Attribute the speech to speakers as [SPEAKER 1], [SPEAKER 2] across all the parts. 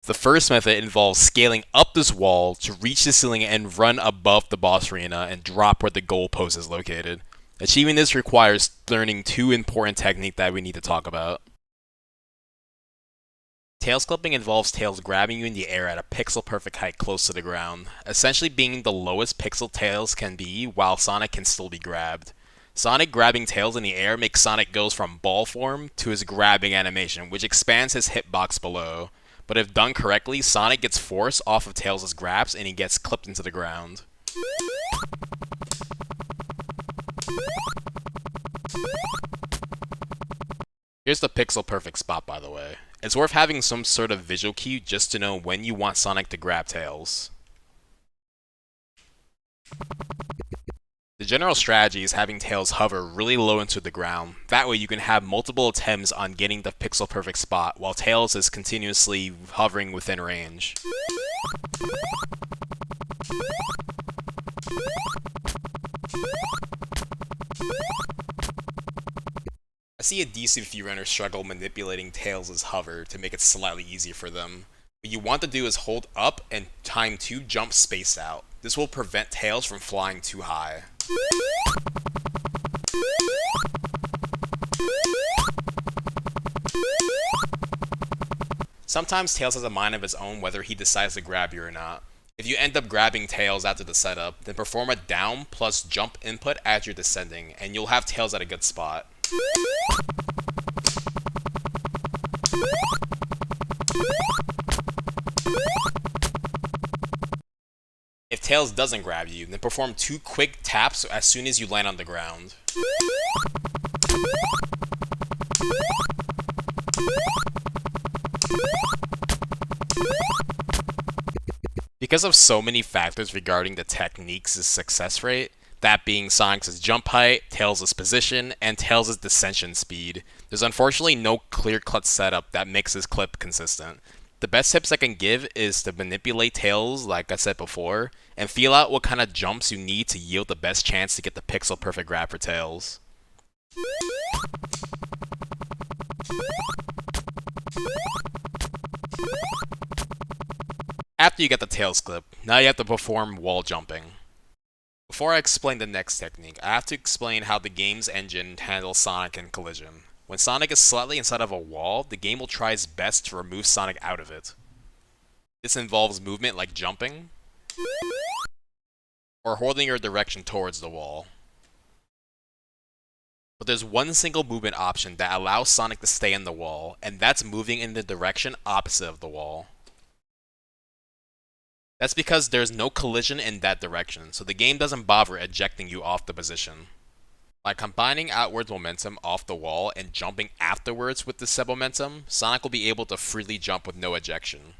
[SPEAKER 1] The first method involves scaling up this wall to reach the ceiling and run above the boss arena and drop where the goal post is located. Achieving this requires learning two important techniques that we need to talk about. Tails clipping involves Tails grabbing you in the air at a pixel-perfect height close to the ground, essentially being the lowest pixel Tails can be while Sonic can still be grabbed. Sonic grabbing Tails in the air makes Sonic goes from ball form to his grabbing animation, which expands his hitbox below. But if done correctly, Sonic gets force off of Tails' grabs and he gets clipped into the ground. Here's the pixel perfect spot, by the way. It's worth having some sort of visual cue just to know when you want Sonic to grab Tails. The general strategy is having Tails hover really low into the ground. That way you can have multiple attempts on getting the pixel perfect spot while Tails is continuously hovering within range. I see a decent few runners struggle manipulating Tails' hover to make it slightly easier for them. What you want to do is hold up and time 2 jumps spaced out. This will prevent Tails from flying too high. Sometimes Tails has a mind of his own whether he decides to grab you or not. If you end up grabbing Tails after the setup, then perform a down plus jump input as you're descending, and you'll have Tails at a good spot. If Tails doesn't grab you, then perform 2 quick taps as soon as you land on the ground. Because of so many factors regarding the technique's success rate, that being Sonic's jump height, Tails' position, and Tails' descension speed, there's unfortunately no clear-cut setup that makes this clip consistent. The best tips I can give is to manipulate Tails, like I said before, and feel out what kind of jumps you need to yield the best chance to get the pixel perfect grab for Tails. After you get the Tails clip, now you have to perform wall jumping. Before I explain the next technique, I have to explain how the game's engine handles Sonic in collision. When Sonic is slightly inside of a wall, the game will try its best to remove Sonic out of it. This involves movement like jumping, or holding your direction towards the wall. But there's one single movement option that allows Sonic to stay in the wall, and that's moving in the direction opposite of the wall. That's because there's no collision in that direction, so the game doesn't bother ejecting you off the position. By combining outwards momentum off the wall and jumping afterwards with the said momentum, Sonic will be able to freely jump with no ejection.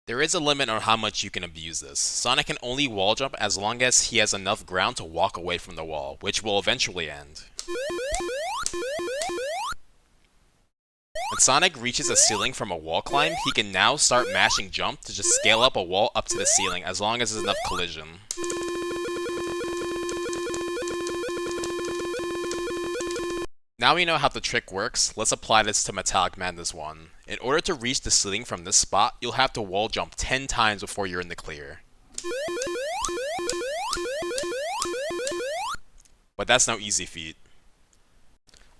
[SPEAKER 1] There is a limit on how much you can abuse this. Sonic can only wall jump as long as he has enough ground to walk away from the wall, which will eventually end. When Sonic reaches a ceiling from a wall climb, he can now start mashing jump to just scale up a wall up to the ceiling as long as there's enough collision. Now we know how the trick works, let's apply this to Metallic Madness 1. In order to reach the ceiling from this spot, you'll have to wall jump 10 times before you're in the clear. But that's no easy feat.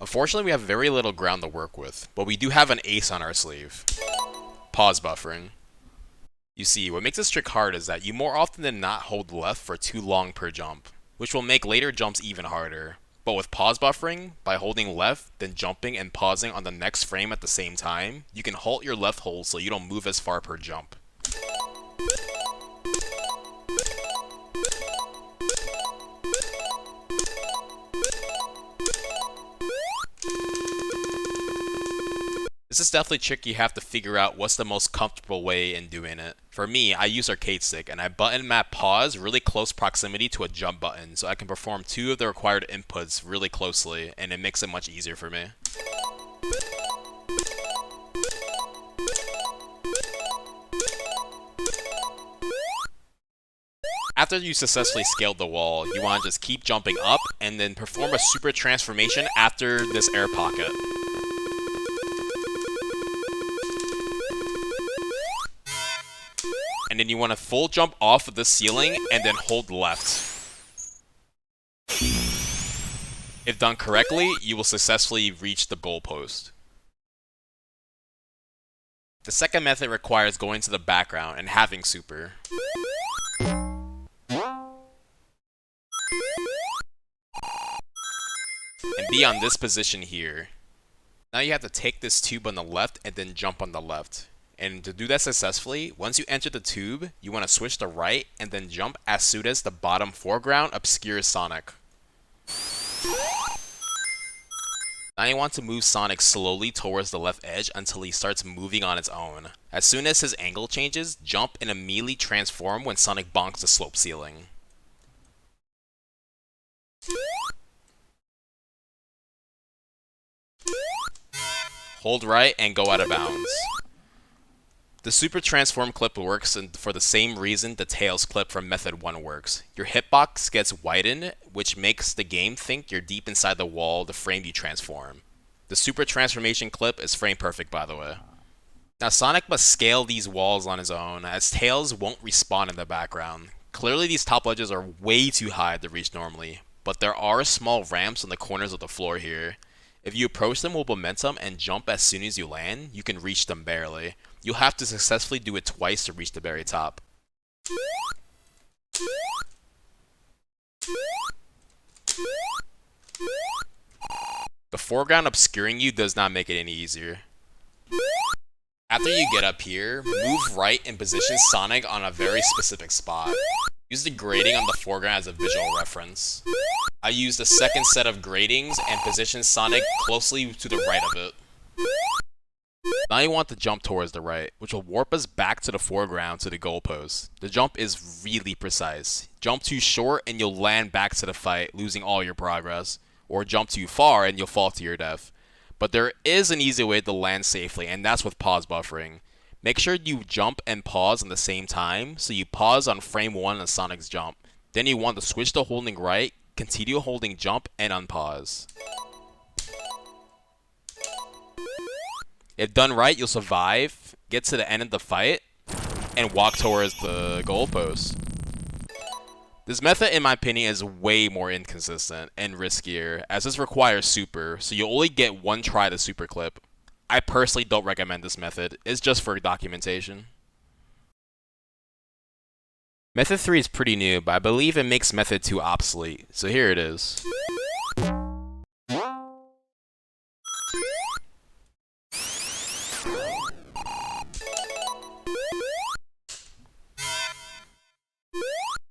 [SPEAKER 1] Unfortunately, we have very little ground to work with, but we do have an ace on our sleeve. Pause buffering. You see, what makes this trick hard is that you more often than not hold left for too long per jump, which will make later jumps even harder. But with pause buffering, by holding left, then jumping and pausing on the next frame at the same time, you can halt your left hold so you don't move as far per jump. This is definitely tricky. You have to figure out what's the most comfortable way in doing it. For me, I use arcade stick and I button map pause really close proximity to a jump button so I can perform 2 of the required inputs really closely, and it makes it much easier for me. After you successfully scaled the wall, you want to just keep jumping up and then perform a super transformation after this air pocket. then you want to full jump off of the ceiling and then hold left. If done correctly, you will successfully reach the goalpost. The second method requires going to the background and having super. And be on this position here. Now you have to take this tube on the left and then jump on the left. And to do that successfully, once you enter the tube, you want to switch to right and then jump as soon as the bottom foreground obscures Sonic. Now you want to move Sonic slowly towards the left edge until he starts moving on its own. As soon as his angle changes, jump and immediately transform when Sonic bonks the slope ceiling. Hold right and go out of bounds. The Super Transform clip works for the same reason the Tails clip from Method 1 works. Your hitbox gets widened, which makes the game think you're deep inside the wall the frame you transform. The Super Transformation clip is frame perfect, by the way. Now Sonic must scale these walls on his own, as Tails won't respawn in the background. Clearly these top ledges are way too high to reach normally, but there are small ramps on the corners of the floor here. If you approach them with momentum and jump as soon as you land, you can reach them barely. You'll have to successfully do it twice to reach the very top. The foreground obscuring you does not make it any easier. After you get up here, move right and position Sonic on a very specific spot. Use the grading on the foreground as a visual reference. I used a second set of gradings and positioned Sonic closely to the right of it. Now you want to jump towards the right, which will warp us back to the foreground to the goalpost. The jump is really precise. Jump too short and you'll land back to the fight, losing all your progress. Or jump too far and you'll fall to your death. But there is an easy way to land safely, and that's with pause buffering. Make sure you jump and pause at the same time, so you pause on frame 1 of Sonic's jump. Then you want to switch to holding right, continue holding jump, and unpause. If done right, you'll survive, get to the end of the fight, and walk towards the goalpost. This method, in my opinion, is way more inconsistent and riskier, as this requires super, so you'll only get one try to super clip. I personally don't recommend this method, it's just for documentation. Method 3 is pretty new, but I believe it makes Method 2 obsolete, so here it is.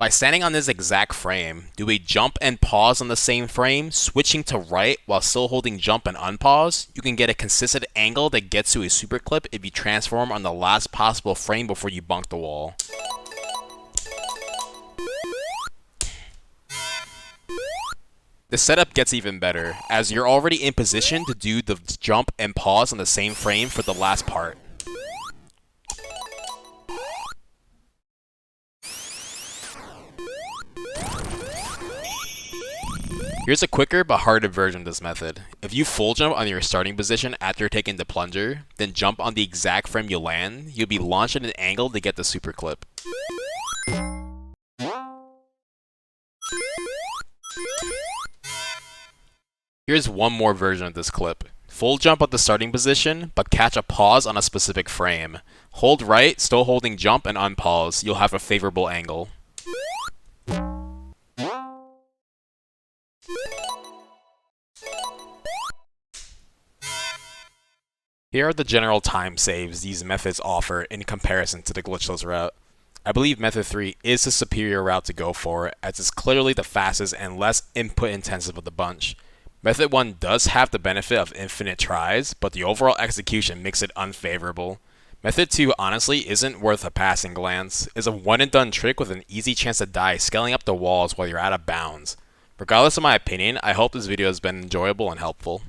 [SPEAKER 1] By standing on this exact frame, do a jump and pause on the same frame, switching to right while still holding jump and unpause, you can get a consistent angle that gets to a super clip if you transform on the last possible frame before you bunk the wall. The setup gets even better, as you're already in position to do the jump and pause on the same frame for the last part. Here's a quicker but harder version of this method. If you full jump on your starting position after taking the plunger, then jump on the exact frame you land, you'll be launched at an angle to get the super clip. Here's one more version of this clip. Full jump at the starting position, but catch a pause on a specific frame. Hold right, still holding jump and unpause, you'll have a favorable angle. Here are the general time saves these methods offer in comparison to the glitchless route. I believe method 3 is the superior route to go for, as it's clearly the fastest and less input intensive of the bunch. Method 1 does have the benefit of infinite tries, but the overall execution makes it unfavorable. Method 2 honestly isn't worth a passing glance. It's a one and done trick with an easy chance to die scaling up the walls while you're out of bounds. Regardless of my opinion, I hope this video has been enjoyable and helpful.